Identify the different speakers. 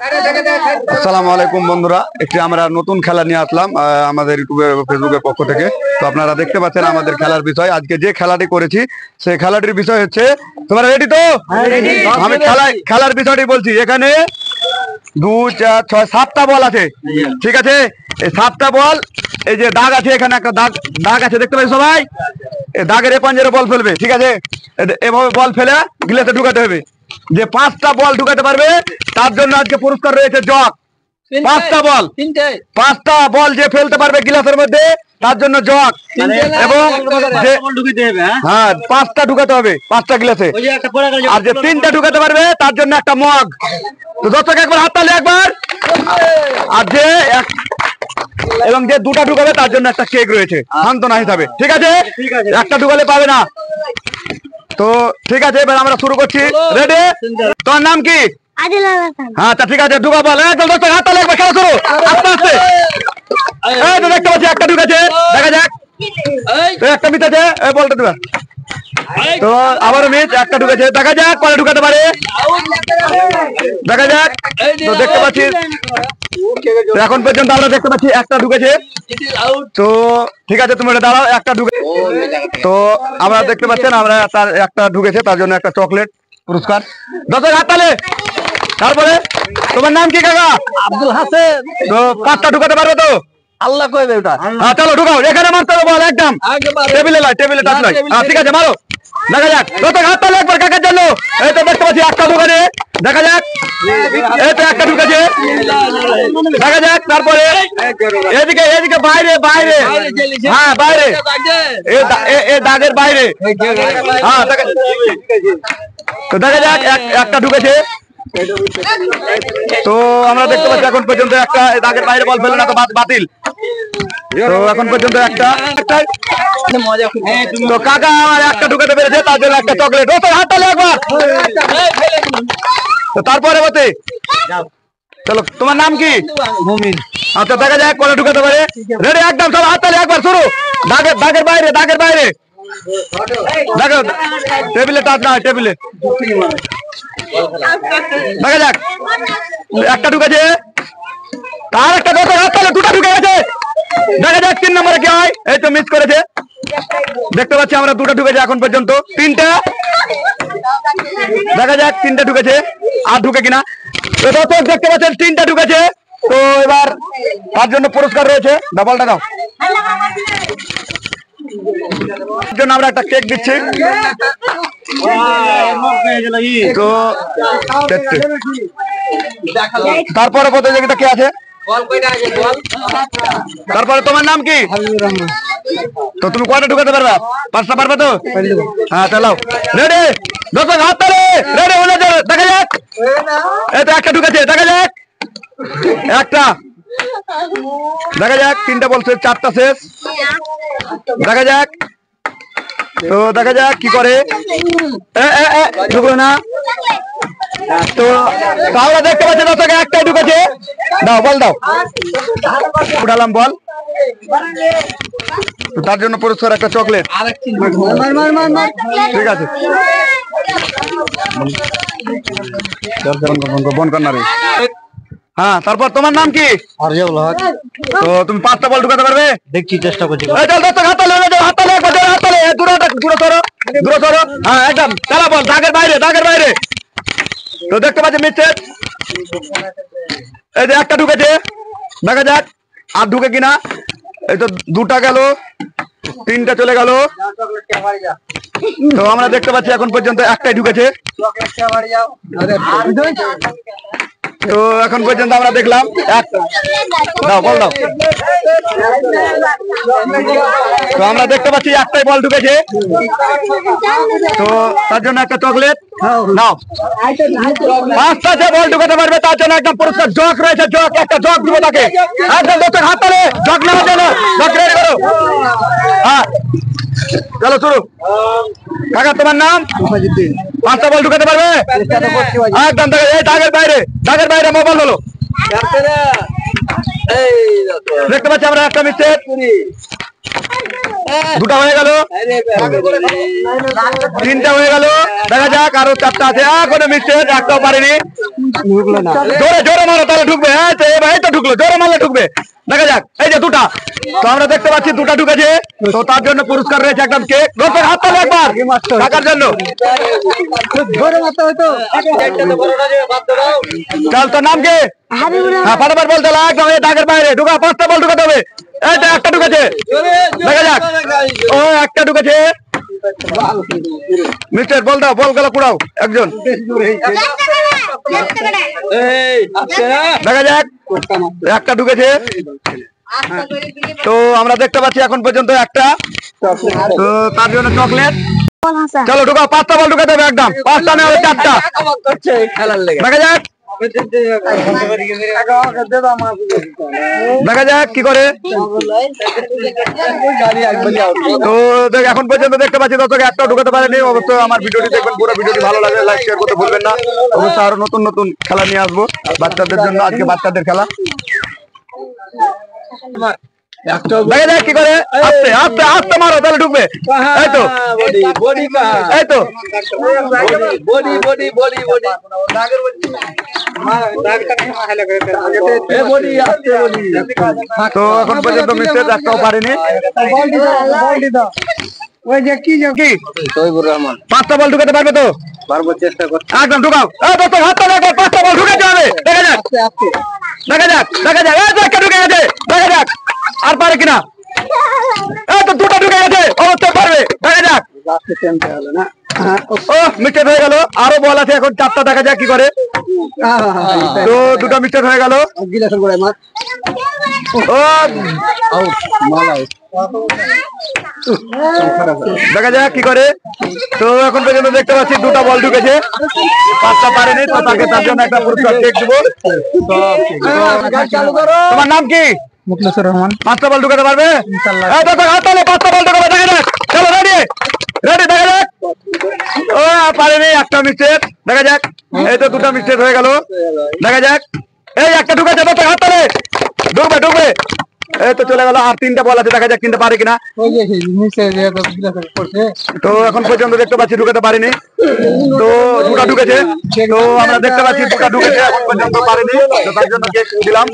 Speaker 1: আসসালামু আলাইকুম বন্ধুরা, একটি আমরা নতুন খেলা নিয়ে আসলাম আমাদের ইউটিউবে ফেসবুকের পক্ষ থেকে। তো আপনারা দেখতে পাচ্ছেন আমাদের খেলার বিষয়। আজকে যে খেলাটি করেছি সেই খেলাটির বিষয় হচ্ছে, তোমরা রেডি তো? আমি খেলার বিষয়টি বলছি। এখানে 2, 4, 6, 7টা বল আছে, ঠিক আছে? এই 7টা বল, এই যে দাগ আছে, এখানে একটা দাগ আছে, দেখতে পাচ্ছি সবাই? এই দাগের এপাঞ্জের বল ফেলবে, ঠিক আছে? এভাবে বল ফেলে গ্লাসে ঢুকাতে হবে। যে 5টা বল ঢুকাতে পারবে তার জন্য আজকে পুরস্কার রয়েছে জগ। 5টা বল যে ফেলতে পারবে গ্লাসের মধ্যে তার জন্য জগ, এবং হ্যাঁ 5টা ঢুকাতে হবে 5টা গ্লাসে। আর যে 3টা ঢুকাতে পারবে তার জন্য একটা মগ। তো দর্শক একবার হাততালি একবার। আর যে এবং যে 2টা ঢুকাবে তার জন্য একটা কেক রয়েছে সান্ত্বনা হিসাবে, ঠিক আছে? একটা ঢুকালে পাবে না। তো ঠিক আছে, এবার আমরা শুরু করছি। রেডি? তোমার নাম কি? হ্যাঁ ঠিক আছে, ঢুকা বল। হাততালি একবার, খেলা শুরু। আস্তে আস্তে। এই তো দেখতে পাচ্ছি একটা ঢুকেছে, দেখা যাক। একটা মিটাছে, বলটা দিবা। তো আবারও মিট, একটা ঢুকেছে, দেখা যাক পরে ঢুকাতে পারে, দেখা যাক। তো দেখতে পাচ্ছি এখন পর্যন্ত আমরা দেখতে পাচ্ছি একটা ঢুকেছে। তো ঠিক আছে, তুমি এটা দাঁড়াও, একটা ঢুকে। তো আমরা দেখতে পাচ্ছেন আমরা তার একটা ঢুকেছে, তার জন্য একটা চকলেট পুরস্কার। দর্শক হাততালি। তারপরে তোমার নাম কি কাকা?
Speaker 2: আব্দুল হাসেন।
Speaker 1: তো 5টা ঢুকাতে পারবে তো?
Speaker 2: আল্লাহ কইবে ওটা।
Speaker 1: হ্যাঁ চলো ঢুকাও, এখানে মারতে হবে বল, একদম টেবিলে টাচ নয়। হ্যাঁ ঠিক আছে, মারো, দেখা যাক। দর্শক হাততালি একবার কাকার জন্য। এই তো দেখতে পাচ্ছি একটা ঢুকানে, দেখা যাক। এই তো একটা ঢুকেছে, দেখা যাক। তারপরে এদিকে এদিকে বাইরে বাইরে, হ্যাঁ বাইরে, এই দাগের বাইরে। হ্যাঁ তো দেখা যাক একটা ঢুকেছে। তো আমরা দেখতে পাচ্ছি এখন পর্যন্ত একটা দাগের বাইরে বল ফেলে না তো বাতিল। তো এখন পর্যন্ত একটা। তো কাকা আমার একটা ঢুকাতে পেরেছে, তার জন্য একটা চকলেট। ও তো হাততালি একবার। তো তারপরে বলতে চলো, তোমার নাম কি? মুমিন। আচ্ছা দেখা যাক কটা ঢুকাতে পারে। রেডি? একদম চলো, হাততালি একবার শুরু। দাগের বাইরে, দাগের বাইরে। দেখো টেবিলে টাচ না, টেবিলে। দেখা যাক একটা ঢুকেছে, তার একটা দশ হাততালি, 2টা ঢুকে গেছে। দেখা যাক 3 নম্বরে কি হয়। এই তো মিস করেছে, দেখতে পাচ্ছি আমরা 2টা ঢুকেছে এখন পর্যন্ত। 3টা, দেখা যাক 3টা ঢুকেছে, আর ঢুকে কিনা। তো দর্শক দেখতে পাচ্ছেন 3টা ঢুকেছে। তো এবার তার জন্য পুরস্কার রয়েছে, ডাবলটা দাও। জন্য আমরা একটা কেক দিচ্ছি। তো তারপরে প্রতিযোগিতা কে আছে? তারপরে তোমার নাম কি? তো তুমি কয়টা ঢুকাতে পারবা? 5টা পারবে তো? হ্যাঁ চালাও। রেডি? দর্শক হাততালি। রেডি? দেখা যাক। এই তো একটা ঢুকেছে, দেখা যাক। একটা, দেখা যাক। 3টা বলছে, 4টা শেষ, দেখা যাক। তো দেখা যাক কি করে। ঢুকলো না। তো আমরা দেখতে পাচ্ছি দর্শক একটাই ঢুকেছে। দাও বল, দাও। উঠালাম বল। তো তার জন্য পুরস্কার একটা চকলেট, ঠিক আছে? বন কর। হ্যাঁ তারপর তোমার নাম কি? তো তুমি 5টা বল ঢুকাতে পারবে?
Speaker 2: দেখছি, চেষ্টা করছি।
Speaker 1: হ্যাঁ একদম চালা বল, দাগের বাইরে, দাগের বাইরে। তো দেখতে পাচ্ছি মিথ্যে। এই যে একটা ঢুকেছে, দেখা যাক আর ঢুকে কিনা। এই তো 2টা গেল, 3টা চলে গেল। তো আমরা দেখতে পাচ্ছি এখন পর্যন্ত একটাই ঢুকেছে। তো এখন পর্যন্ত আমরা দেখলাম দাও বল, দাও। তো আমরা দেখতে পাচ্ছি একটাই বল ঢুকেছে। তো তার জন্য একটা চকলেট নাও। 5টা যে বল ঢুকাতে পারবে তার জন্য একদম পুরস্কার জগ রয়েছে, জগ, একটা জগ দিব তাকে। একদম দর্শক হাততালি, জগ নেওয়ার জন্য। জগ রেডি করো। হ্যাঁ চলো শুরু। কাকা তোমার নাম? 5টা বল ঢুকাতে পারবে? একদম এই দাগের বাইরে, দাগের বাইরে মোবাইল হলো। দেখতে পাচ্ছি আমরা একটা মিস্টেক। দুটা হয়ে গেল, তিনটা হয়ে গেল, দেখা যাক আরো চারটা আছে। কোনো মিস্টেক, একটাও পারেনি। জোরে জোরে মারো তাহলে ঢুকবে। এই তো ঢুকলো, জোরে মারলে ঢুকবে। দেখা যাক, এই যে দুটা, তো আমরা দেখতে পাচ্ছি দুটা ঢুকেছে। তো তার জন্য পুরস্কার রয়েছে একদম কেক। দর্শক হাত তালে একবার টাকার জন্য। চল, তোর নাম কি? হ্যাঁ, ফটাফট বলতে হবে, একদম এই দাগের বাইরে ঢুকা। 5টা বল ঢুকাতে হবে। এই তো একটা ঢুকেছে, দেখা যাক। ও একটা ঢুকেছে। মিস্টার বল দাও, বল গেল কুড়াও একজন। দেখা যাক, একটা ঢুকেছে। তো আমরা দেখতে পাচ্ছি এখন পর্যন্ত একটা। তো তার জন্য চকলেট। চলো ঢুকাও, 5টা বল ঢুকাতে হবে একদম। 5টা না হলে 4টা। দেখা যাক, দেখা যাক কি করে। তো এখন পর্যন্ত দেখতে পাচ্ছি দর্শক একটাও ঢুকাতে পারেনি। অবশ্যই আমার ভিডিওটি দেখবেন, পুরো ভিডিওটি ভালো লাগে, লাইক শেয়ার করতে ভুলবেন না। অবশ্যই আরো নতুন নতুন খেলা নিয়ে আসবো বাচ্চাদের জন্য। আজকে বাচ্চাদের খেলা, দেখা যাক কি করে। আস্তে আস্তে আস্তে মারো তাহলে ঢুকবে। এই তো, এই তো। তো এখন পর্যন্ত মিস্টেক একটাও পারেনি। কি 5টা বল ঢুকাতে পারবে তো?
Speaker 2: পারবো, চেষ্টা করছি।
Speaker 1: একদম ঢুকাও। হাত তালে 5টা বল ঢুকাতে হবে। দেখা যাক, দেখা যাক, দেখা যাক। এই তো একটা ঢুকে গেছে, দেখা যাক আর পারে কিনা। এই তো দুটো ঢুকে গেছে, অবশ্যই পারবে। দেখা যাক। ও মিস্টেক হয়ে গেল, আরো বল আছে এখন 4টা। দেখা যাক কি করে। তো দুটো মিস্টেক হয়ে গেল। দেখা যাক কি করে। তো এখন পর্যন্ত দেখতে পাচ্ছি দুটো বল ঢুকেছে, 5টা পারেনি। তো তাকে তার জন্য একটা পুরস্কার কেক দেবো। তোমার নাম কি?
Speaker 2: মুখলেসুর রহমান।
Speaker 1: 5টা বল ঢুকাতে পারবে? 5টা বল ঢুকাবে। দেখা যাক, চলো রেডি রেডি। দেখা যাক, ও পারেনি, একটা মিস্টেক। দেখা যাক, এই তো দুটো মিস্টেক হয়ে গেল। দেখা যাক, এই একটা ঢুকেছে। তো হাত তালে ঢুকবে ঢুকবে। এই তো চলে গেল। আর 3টা বল আছে, দেখা যাক 3টা পারে কিনা। তো এখন পর্যন্ত দেখতে পাচ্ছি ঢুকাতে পারিনি। তো দুটা ঢুকেছে। তো আমরা দেখতে পাচ্ছি দুটা ঢুকেছে, এখন পর্যন্ত পারেনি। তো তার জন্য কেক দিলাম।